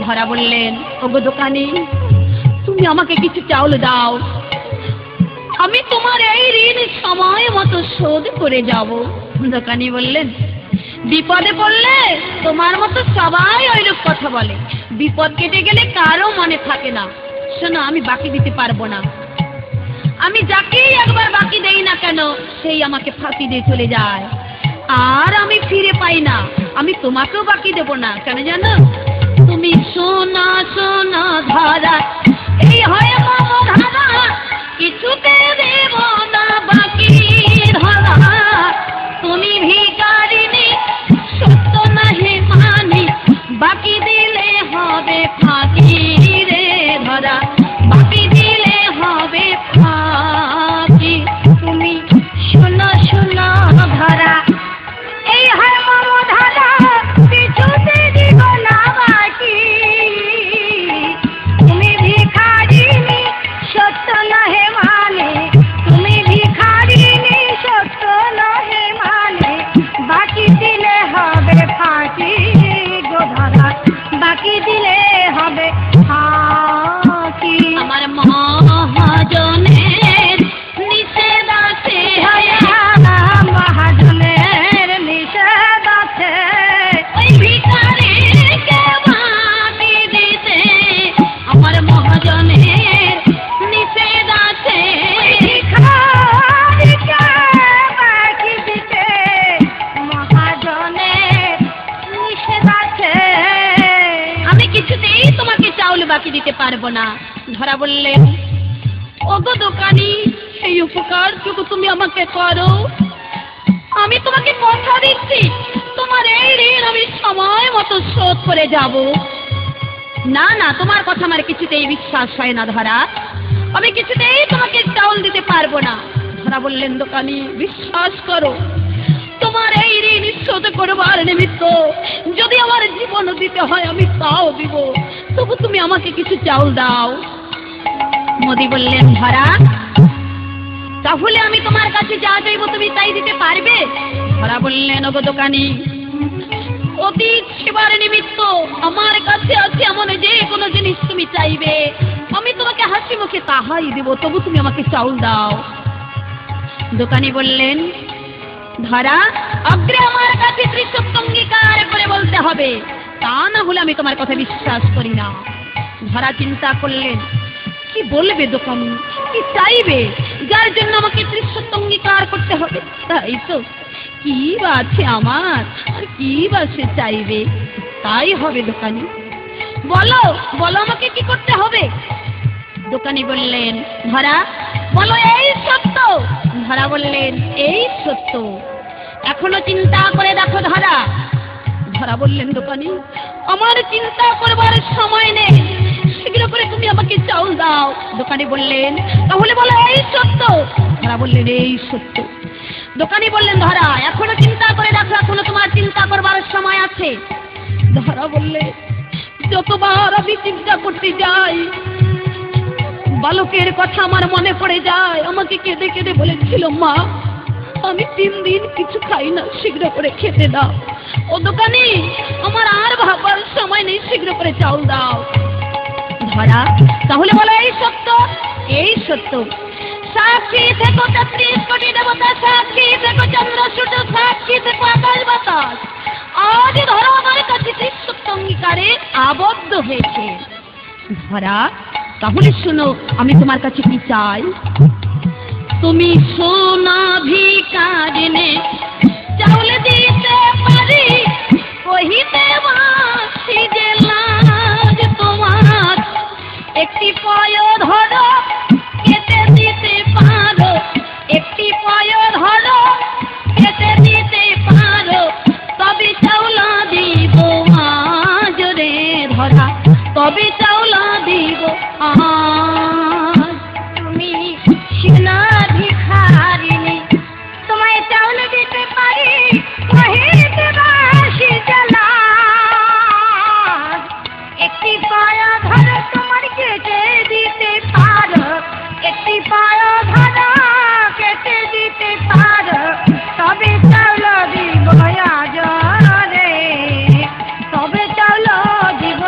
ধরা বললেন, ওগো দোকানি, তুমি আমাকে কিছু চাউল দাও, আমি তোমার এই ঋণ সময় মতো শোধ করে যাব। দোকানি বললেন, বিপদে পড়লে তোমার মতো সবাই ওইরূপ কথা বলে, বিপদ কেটে গেলে কারো মনে থাকে না। শোনো, আমি বাকি দিতে পারবো না, আমি যাকেই একবার বাকি দেই না কেন সেই আমাকে ফাঁকি দিয়ে চলে যায়, আর আমি ফিরে পাই না। আমি তোমাকেও বাকি দেব না। কেন জানো? তুমি সোনা সোনা ধারা, এই হয় মামো ধারা, কিছুতে দেব না বাকি ধারা, তুমি ভিখারিনী সত্য নাহি মানি, বাকি দিলে হবে ফাঁকি রে ধরা, বাকি দিলে হবে ফাঁকি। তুমি শোনো শোনো ধরা, এই হয় মামো ধারা, কিছুতে দিব না বাকি, তুমি ভিখারিনী সত্য নহে মানে, তুমি ভিখারিনী সত্য নহে মানে, বাকি দিলে হবে ফাঁকি গো ধরা, বাকি দিলে হবে ফাঁকি। আমার মহাজনের নিষেধ আছে, মহাজনের নিষেধ আছে, ওই ভিখারিকে বাকি দিতে, আমার মহাজনের নিষেধ আছে, ভিখারিকে বাকি দিতে, মহাজনের নিষেধ আছে, আমি কিছুতেই তোমাকে চাউল বাকি দিতে পারবো না। ধরা বললেন, ওগো দোকানি, এই উপকারটুকু তুমি আমাকে করো, আমি তোমাকে কথা দিচ্ছি, তোমার এই ঋণ আমি সময় মতো শোধ করে যাব। না না, তোমার কথা আমার কিছুতেই বিশ্বাস হয় না ধরা, আমি কিছুতেই তোমাকে চাউল দিতে পারবো না। ধরা বললেন, দোকানি বিশ্বাস করো, তোমার এই ঋণ শোধ করবার নিমিত্ত যদি আমার জীবন দিতে হয় আমি তাও দিব, তবু তুমি আমাকে কিছু চাউল দাও। মোদি বললেন, ধরা, তাহলে আমি তোমার কাছে যা চাইবো তুমি তাই দিতে পারবে? ধরা বললেন, ওগো দোকানি, অতীত সেবার নিমিত্ত আমার কাছে আছে এমন যে কোনো জিনিস তুমি চাইবে, আমি তোমাকে হাসি মুখে তাহাই দেব, তবু তুমি আমাকে চাউল দাও। দোকানি বললেন, ধরা, অগ্রে আমার কাছে ত্রিসত্য অঙ্গীকার করে বলতে হবে, তা না হলে আমি তোমার কথা বিশ্বাস করি না। ধরা চিন্তা করলেন, কি বলবে দোকানি, কি চাইবে, যার জন্য আমাকে ত্রিসত্য অঙ্গীকার করতে হবে? তাই তো, কি বা আছে আমার, আর কি বা সে চাইবে? তাই হবে দোকানি, বলো বলো আমাকে কি করতে হবে? দোকানি বললেন, ধরা বলো এই সত্য। ধরা বললেন, এই সত্য। এখনো চিন্তা করে দেখো ধরা। ধরা বললেন, দোকানি আমার চিন্তা করবার সময় নেই, শীঘ্র করে তুমি আমাকে চাউল দাও। দোকানি বললেন, তাহলে বলো এই সত্য। ধরা বললেন, এই সত্য। দোকানি বললেন, ধরা এখনো চিন্তা করে দেখো, এখনো তোমার চিন্তা করবার সময় আছে। ধরা বললেন, যতবার আমি চিন্তা করতে যাই বালকের কথা আমার মনে পড়ে যায়। আমাকে কেঁদে কেঁদে বলেছিল, মা আমি 3 দিন কিছু খাই না, শীঘ্র করে খেতে দাও। ও দোকানি আমার আর ভাবার সময় নেই, শীঘ্র করে চাউল দাও। ধরা তাহলে বলো এই সত্য। এই সত্য। সাক্ষী থেকো 33 কোটি দেবতা, সাক্ষী থেকো চন্দ্র সূর্য, সাক্ষী থেকো আকাশ বাতাস, আজ ধরা আমার কাছে ত্রিসত্য অঙ্গীকারে আবদ্ধ হয়েছে। ধরা তাহলে শোনো, আমি তোমার কাছে কি চাই। তুমি সোনা ভিকারিনে চাউল দিতে পারি, কহিতে বাসি যে লাজ তোমার। একটি পায় ধরো কেটে দিতে পারো, একটি পায় ধরো কেটে দিতে পারো, তবে চাউল দিব আজ রে ধরা, তবে চাউল দিব আজ। তুমি সোনা ভিখারিনী তোমায় চাউল দিতে পারি, কহিতে বাসি যে লাজ। একটি পায় ধরো তোমার কেটে দিতে পারো, একটি পায় ধরো কেটে দিতে পারো, তবে চাউল দিব আজ রে, তবে চাউল দিব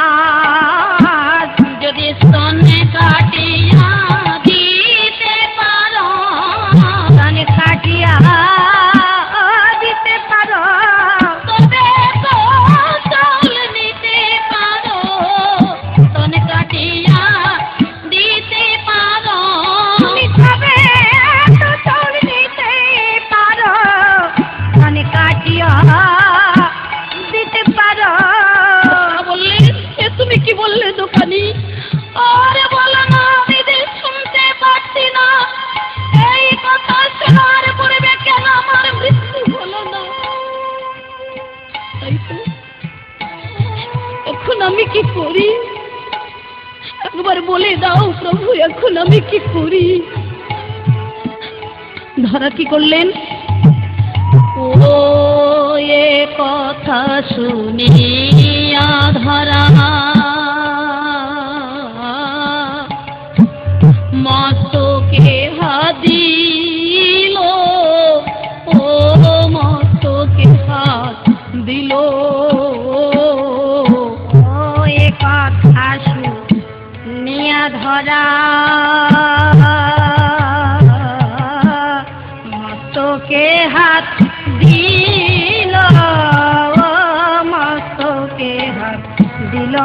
আজ। যদি স্তনে কাটিয়া দিতে পারো, স্তনে কাটিয়া দিতে পারো, তবে তো চাউল নিতে পারো, স্তনে কাটিয়া দিতে পারো, তুমি তবে তো চাউল নিতে পারো, স্তনে কাটিয়া দিতে পারো। বললে, এ তুমি কি বললে দোকানি? আরে বলো না, আমি যে শুনতে পাচ্ছি না। এই কথা শোনার পূর্বে কেন আমার মৃত্যু হলো না? তাই তো, এখন আমি কি করি? একবার বলে দাও প্রভু, এখন আমি কি করি? ধরা কি করলেন? ও এ কথা শুনিয়া ধরা মস্তকে হাত দিল, ও মস্তকে হাত দিল। ও এ কথা শুনিয়া ধরা মস্তকে হাত দিল, ও মস্তকে হাত দিল।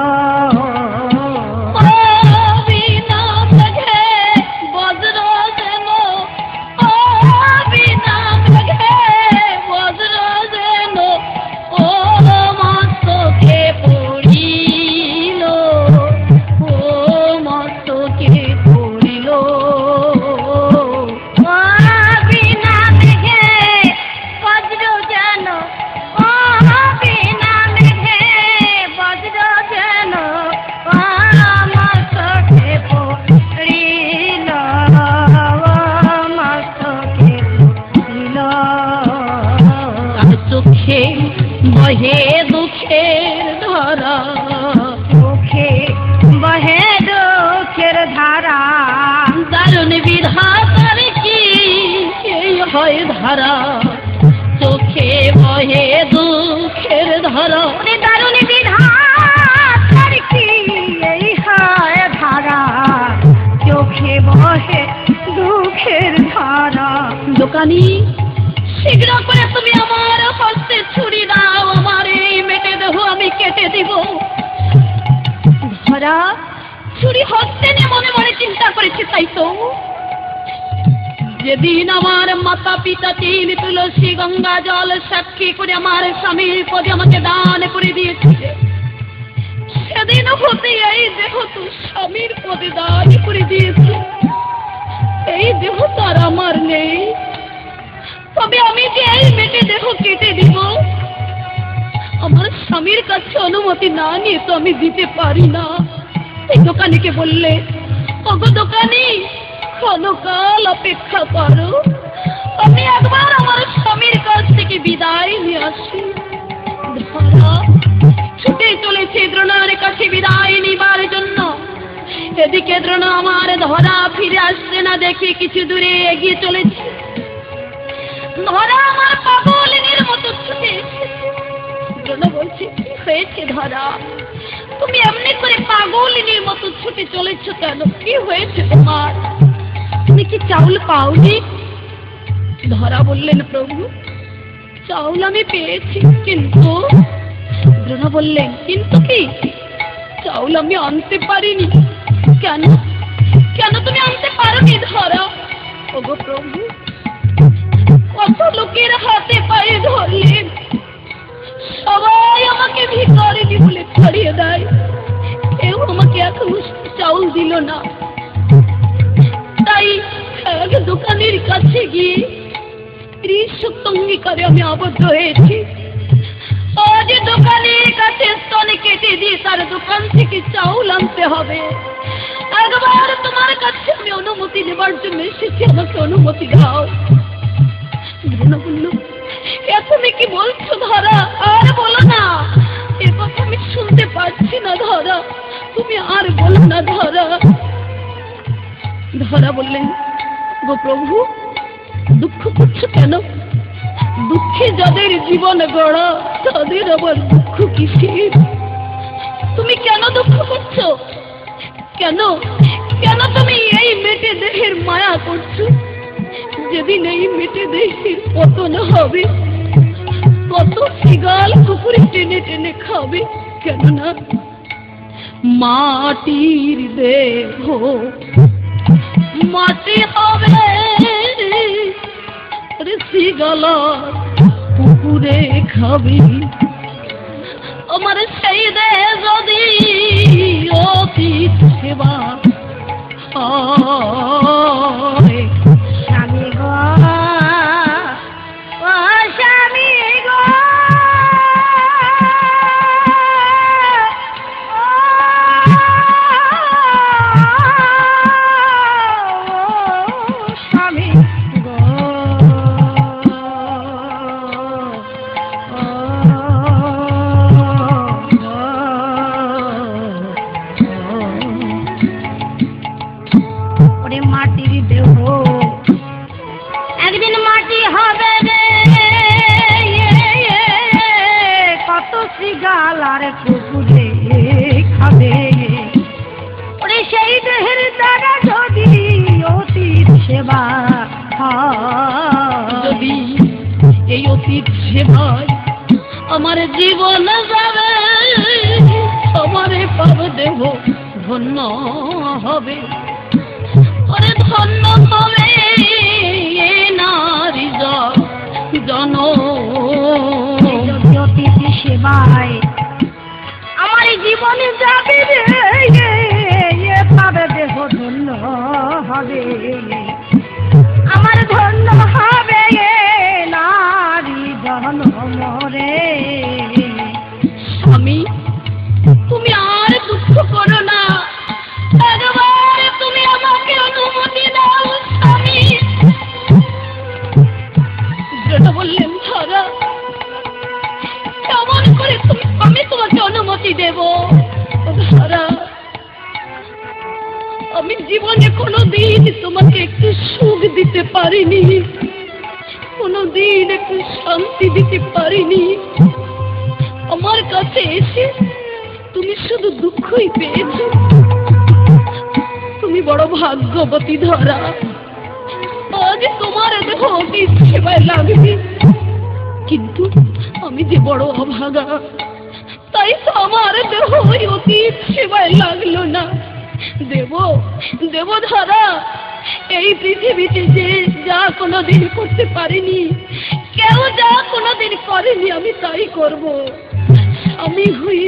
বহে দুঃখের ধারা, মুখে বহে দুঃখের ধারা, দারুণ বিধাতার কি এই হয় ধারা, চোখে বহে দুঃখের ধারা, দারুণ বিধাতার কি এই হয় ধারা, চোখে বহে দুঃখের ধারা। দোকানি শীঘ্র করে তুমি আমার হস্তে ছুরি দাও, আমার এই মেটে দেহ আমি কেটে দিব। ধরা ছুরি হস্তে নিয়ে মনে মনে চিন্তা করেছে, তাই তো যেদিন আমার মাতা পিতা তিল তুলসী গঙ্গা জল সাক্ষী করে আমার স্বামীর পদে আমাকে দান করে দিয়েছে, সেদিন হতে এই দেহ তো স্বামীর পদে দান করে দিয়েছে। এই দেহ তো আর আমার নেই, তবে আমি যে এই মেটে দেহ কেটে দিব, আমার স্বামীর কাছে অনুমতি না নিয়ে তো আমি দিতে পারি না। এই দোকানিকে বললে, ওগো দোকানি, ক্ষণকাল অপেক্ষা করো, আমি একবার আমার স্বামীর কাছ থেকে বিদায় নিয়ে আসি। ধরা ছুটে চলেছে দ্রোণার কাছে বিদায় নিবার জন্য। এদিকে দ্রোণ আমার ধরা ফিরে আসছে না দেখে কিছু দূরে এগিয়ে চলেছে। ধরা আমার পাগলিনীর মতো ছুটে এসেছে। দ্রোণ বলছে, কি হয়েছে ধরা, তুমি এমনি করে পাগলিনীর মতো ছুটে চলেছ কেন? কি হয়েছে তোমার? তুমি কি চাউল পাওনি? ধরা বললেন, প্রভু চাউল আমি পেয়েছি, কিন্তু। দ্রোণ বললেন, কিন্তু কি? চাউল আমি আনতে পারিনি। কেন? কেন তুমি আনতে পারোনি ধরা? ওগো প্রভু, কত লোকের হাতে পায়ে ধরলেন, সবাই আমাকে ভিখারিনী বলে ছাড়িয়ে দেয়, কেউ আমাকে এক মুষ্টি চাউল দিল না। তাই এক দোকানের কাছে গিয়ে ত্রিসূক্ত অঙ্গীকারে আমি আবদ্ধ হয়েছি। আজ দোকানের কাছে স্তনে কেটে দিয়ে তার দোকান থেকে চাউল আনতে হবে। একবার তোমার কাছে আমি অনুমতি নেবার জন্য এসেছি, আমাকে অনুমতি দাও। বলল, তুমি কি বলছো ধরা? আর বলো না, এ কথা আমি শুনতে পাচ্ছি না ধরা, তুমি আর বলো না ধরা। ধরা বললেন, গো প্রভু, দুঃখ করছো কেন? দুঃখে যাদের জীবন গড়া, তাদের আবার দুঃখ কিসের? তুমি কেন দুঃখ করছো? কেন কেন তুমি এই মেটে দেহের মায়া করছো? যেদিন এই মেটে দেহের পতন হবে, কত শিগাল কুকুরে টেনে টেনে খাবে। কেননা মাটির দেহ মাটি হবে, শিগাল কুকুরে খাবে। আমার সেই দেহ যদি অতীত সেবা হয়, স্বামী গো, ও স্বামী গো, স্বামী গো, ওরে মাটির দেহ একদিন মাটি হবে রে, কত শিগাল আর কুকুরে খাবে। ওরে সেই দেহের দ্বারা যদি অতীত সেবা হয়, যদি এই অতীত সেবায় আমার জীবন যাবে, আমারে পাব দেহ ধন্য হবে। ওরে ধন্য হবে নারী জন, অতীত সেবায় আমার জীবনে যাবে রে, পাবে দেহ ধন্য হবে, আমার ধন্য হবে নারী জনম রে। স্বামী, তুমি আর দুঃখ করো না, একবার তুমি আমাকে অনুমতি দাও স্বামী। যেটা বললেন ধরা, কেমন করে আমি তোমাকে অনুমতি দেব? ধরা, আমি জীবনে কোনোদিন তোমাকে একটু সুখ দিতে পারিনি, কোনোদিন একটু শান্তি দিতে পারিনি। আমার কাছে এসে তুমি শুধু দুঃখই পেয়েছো। তুমি বড় ভাগ্যবতী ধরা, আজ তোমার দেহ অতীত সেবায় লাগবে, কিন্তু আমি যে বড় অভাগা, তাই তো আমার দেহ অতীত সেবায় লাগলো না। দেব দেব ধরা, এই পৃথিবীতে যে যা কোনোদিন করতে পারিনি, কেউ যা কোনোদিন করেনি, আমি তাই করব। আমি হই,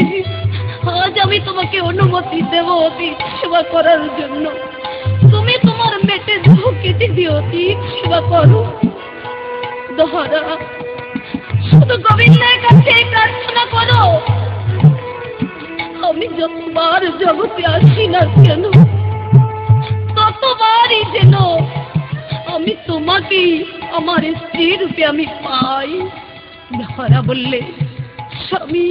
আজ আমি তোমাকে অনুমতি দেব অতীত সেবা করার জন্য। তুমি তোমার মেটে দেহ কেটে দিয়ে অতীত সেবা করো। ধরা, শুধু গোবিন্দের কাছে প্রার্থনা করো, আমি যতবার জগতে আসি না কেন, ততবারই যেন আমি তোমাকেই আমার স্ত্রী রূপে আমি পাই। ধরা বললে, স্বামী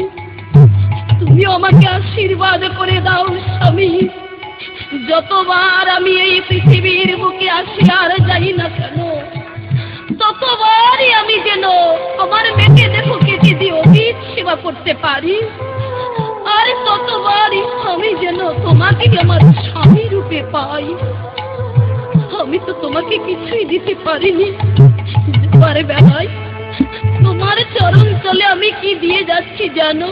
তুমি আমাকে আশীর্বাদ করে দাও স্বামী, যতবার আমি এই পৃথিবীর বুকে আসি আর যাই না কেন, ততবারই আমি যেন আমার মেটে দেহ কেটে দিয়ে অতীত সেবা করতে পারি, আর ততবারই আমি যেন তোমাকে আমার স্বামী রূপে পাই। আমি তো তোমাকে কিছুই দিতে পারিনি, পারে বেলায় তোমার চরণ তলে আমি কি দিয়ে যাচ্ছি জানো?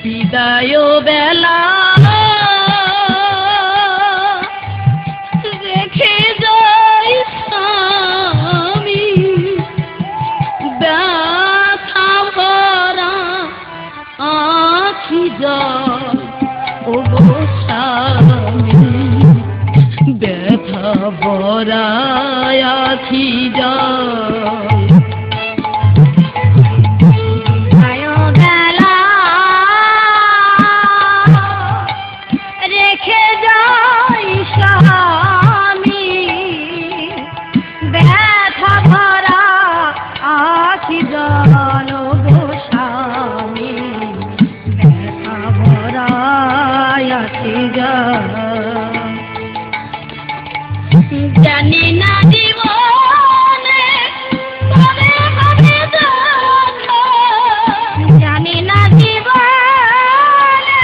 বিদায় বেলা রেখে যাই স্বামী, ব্যথা ভরা আখি যায় ও গো স্বামী, ব্যথা ভরা আখি যায়। জানি না জীবনে কবে হবে দেখা, জানি না জীবনে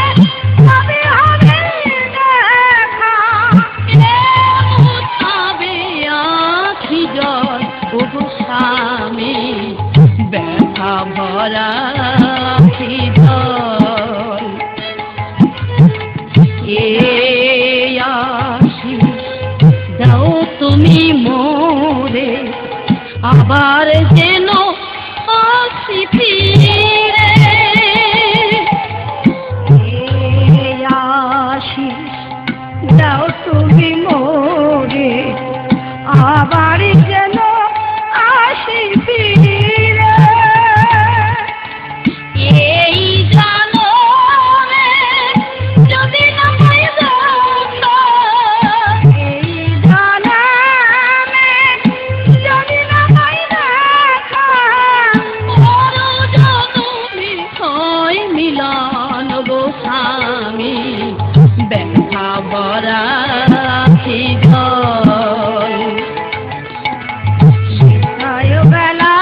কবে হবে দেখা, মুছাবে আখি জল ও গো স্বামী, ব্যথা ভরা আখি জল। দাও তুমি মোরে আবার যেন আসি ফিরে, আশিস দাও তুমি মোরে আবার যেন আসি ফিরে। এই জানো যদি না ব্যথা ভরা আখি জল। বেলা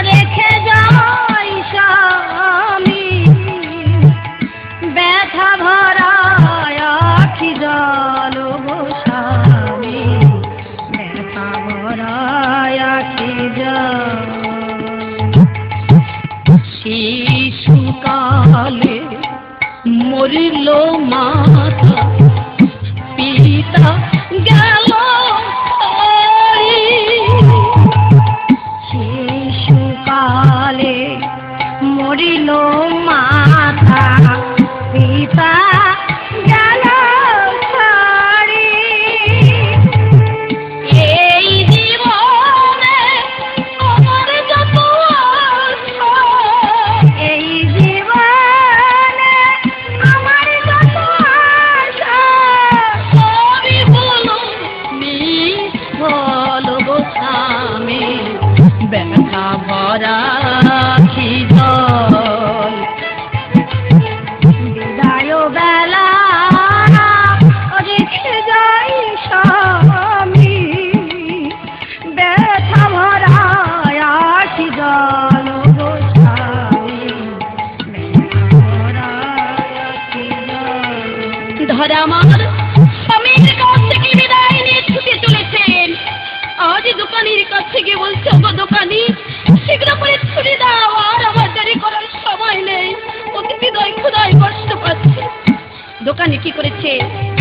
রেখে যাই স্বামী, ব্যথা ভরা আখি জল গো স্বামী, ব্যথা ভরা আখি জল। শিশুকালে মরিল মাতা পিতা গেল, শিশুকালে মরিল মাতা পিতা গেল ছাড়ি, এই জীবনে আমার যত আশা, এই জীবনে আমার যত আশা, সবই হলো নিষ্ফল গো স্বামী, ব্যথা ভরা আখি জল। বিদায় বেলা রেখে যাই স্বামী, ব্যথা ভরা আখি জল গো স্বামী, ব্যথা ভরা আখি জল। ধরা আমার স্বামীর কাছ থেকে বিদায় নিয়ে ছুটে চলেছেন, আজ দোকানির কাছে গিয়ে বলছে, দোকানি শীঘ্র করে ছুটি দোকানে কি করেছে,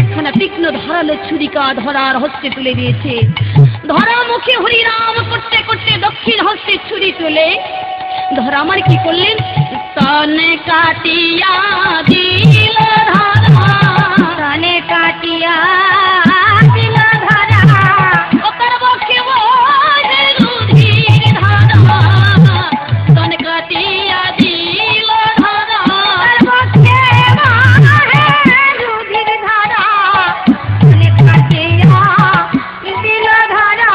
একখানা তীক্ষ্ণ ধারালো ছুরিকা ধরার হস্তে তুলে দিয়েছে। ধরা মুখে হরিনাম করতে করতে দক্ষিণ হস্তে ছুরি তুলে ধরা আমার কি করলেন, তনে কাটিয়া দিল ধরা, তনে কাটিয়া দিল ধরা, ওকর বক্ষে বসে রুধির ধারা, তনে কাটিয়া দিল ধরা, ওকর বক্ষে বসে রুধির ধারা, তনে কাটিয়া দিল ধরা,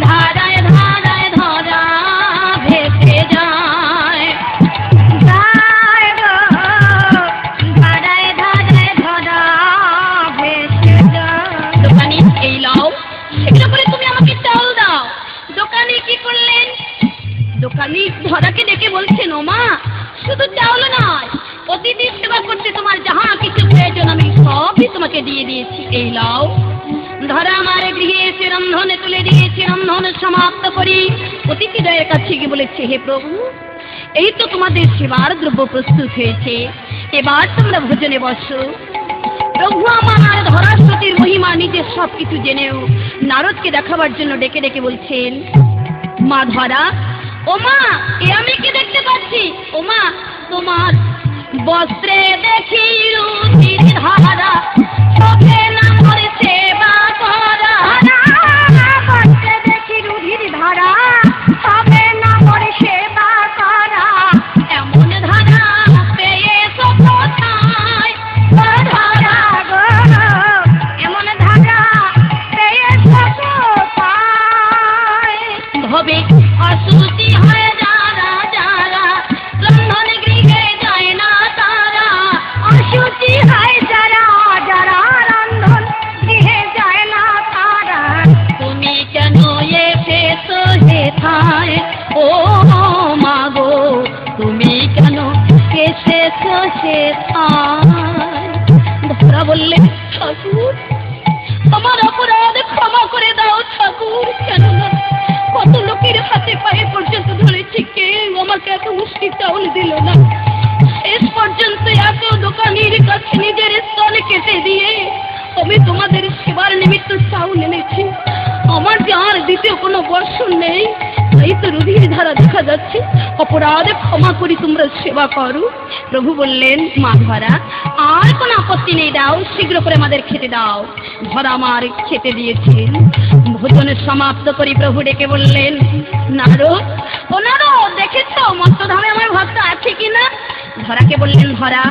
ধারায় ধারায় ধরা ভেসে যায়, যায় গো, ধারায় ধারায় ধরা ভেসে যায়। দোকানি এই লাও, সেগুলো করে তুমি আমাকে চাল দাও। দোকানি কি করলেন, দোকানি ধরাকে ডেকে বলছেন, ও মা, শুধু চাউল নয়, অতিথির সেবা করতে তোমার যাহা কিছু প্রয়োজন আমি সবই তোমাকে দিয়ে দিয়েছি, এই লাও। ধরা আমার গৃহে এসে রন্ধনে তুলে দিয়েছে। রন্ধন সমাপ্ত করি অতিথিদ্বয়ের কাছে গিয়ে বলেছে, হে প্রভু, এই তো তোমাদের সেবার দ্রব্য প্রস্তুত হয়েছে, এবার তোমরা ভোজনে বসো। প্রভু আমার ধরাশ্বতীর মহিমা নিজের সবকিছু জেনেও নারদকে দেখাবার জন্য ডেকে ডেকে বলছেন, মা ধরা, ও মা, এ আমি কি দেখতে পাচ্ছি, ও মা, তোমার বস্ত্রে দেখি রুধির ধারা, চোখে না করে সেবা করা, বস্ত্রে দেখি রুধির ধারা, চোখে না করে সেবা করা, এমন ধারা পেয়েছো কোথায়, ধরা গো, এমন ধারা পেয়েছো কোথায়, ভবে অশুচি হয় যারা যারা, রন্ধন গৃহে যায় না তারা, অশুচি হয় যারা যারা, রন্ধন গৃহে যায় না তারা, তুমি কেন এসেছো হেথায়, ও মা গো, তুমি কেন এসেছো হেথায়। ধরা বললে, ঠাকুর, আমার অপরাধ ক্ষমা করে দাও ঠাকুর, কেননা কত লোকের হাতে পায়ে পর্যন্ত ধরেছি, কেউ আমাকে এত মুষ্টি চাউল দিল না। শেষ পর্যন্ত এত দোকানির কাছে নিজের স্তন কেটে দিয়ে আমি তোমাদের সেবার নিমিত্ত চাউল এনেছি। আমার যে আর দ্বিতীয় কোনো বর্ষণ নেই, তাই তো রুধির ধারা দেখা যাচ্ছে, অপরাধ ক্ষমা করি, তোমরা সেবা করো। প্রভু বললেন, মা ধরা, আর কোনো আপত্তি নেই, দাও, শীঘ্র করে আমাদের খেতে দাও। ধরা আমার খেতে দিয়েছেন। ভোজন সমাপ্ত করি প্রভু ডেকে বললেন, নারদ, ও নারদ, দেখেছ মত্তধামে আমার ভক্ত আছে কিনা? ধরাকে বললেন, ধরা,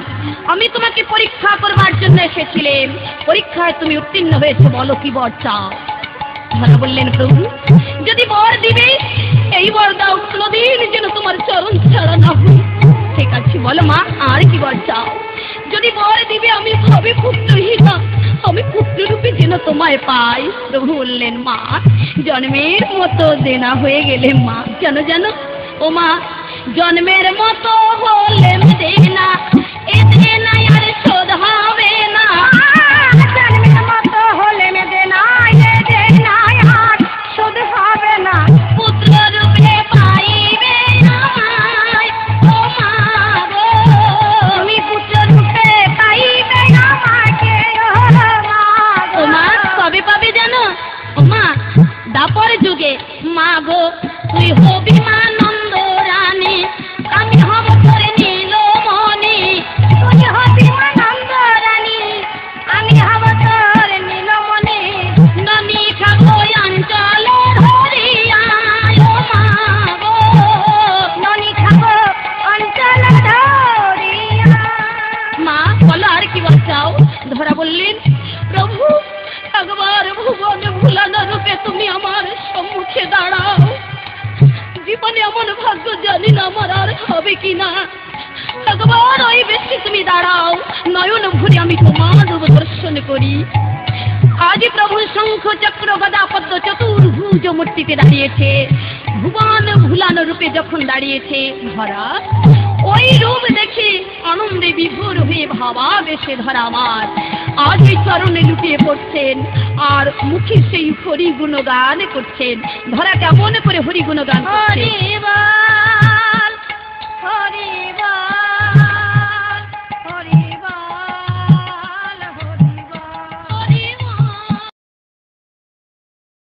আমি তোমাকে পরীক্ষা করবার জন্য এসেছিলাম, পরীক্ষায় তুমি উত্তীর্ণ হয়েছে, বলো কি বর চাও। ধরা বললেন, প্রভু, যদি বর দিবে এই বর দাও, কোনদিন যেন তোমার চরণ ছাড়া না হয়। ঠিক আছে, বলো মা, আর কি বর চাও? যদি বর দিবে আমি হবে পুত্রহীনা, আমি পুত্ররূপে যেন তোমায় পাই। প্রভু বললেন, মা, জন্মের মতো দেনা হয়ে গেলে মা, কেন জানো, ও মা, জন্মের মতো হলে দেনা, এ দেনা আর শোধ হবে না, জন্মের মতো হলে দেনা, এ দেনা আর শোধ হবে না, পুত্র রূপে পাইবে আমায়, ও মা গো, তুমি পুত্র রূপে পাইবে আমাকে, ও মা, কবে পাবে জানো, ও মা, দাপর যুগে, মা গো, তুই হবি মা নন্দ রানী, আমি হব তোর নীলমণি, তুই হবি মা নন্দ রানী, আমি হব তোর নীলমণি, ননি খাবো অঞ্চল ধরিয়ায়, ও মা গো, ননি খাবো অঞ্চল ধরিয়া। মা বলো, আর কি বলছাও? ধরা বললেন, প্রভু, একবার ভুবন ভুলানো রূপে তুমি আমার সম্মুখে দাঁড়াও, জীবনে এমন ভাগ্য জানি না আমার আর হবে কিনা, একবার ওই বেশি তুমি দাঁড়াও, নয়ন ভরে আমি তোমার রূপ দর্শন করি। আজ প্রভু শঙ্খ চক্র গদা পদ্ম চতুর্ভুজ মূর্তিতে দাঁড়িয়েছে, ভুবন ভুলানো রূপে যখন দাঁড়িয়েছে, ধরা ওই রূপ দেখে আনন্দে বিভোর হয়ে ভাবাবেশে ধরা আমার আজ এই চরণে লুটিয়ে পড়ছেন, আর মুখে সেই হরি গুণগান করছেন। ধরা কেমন করে হরি গুণগান করছেন?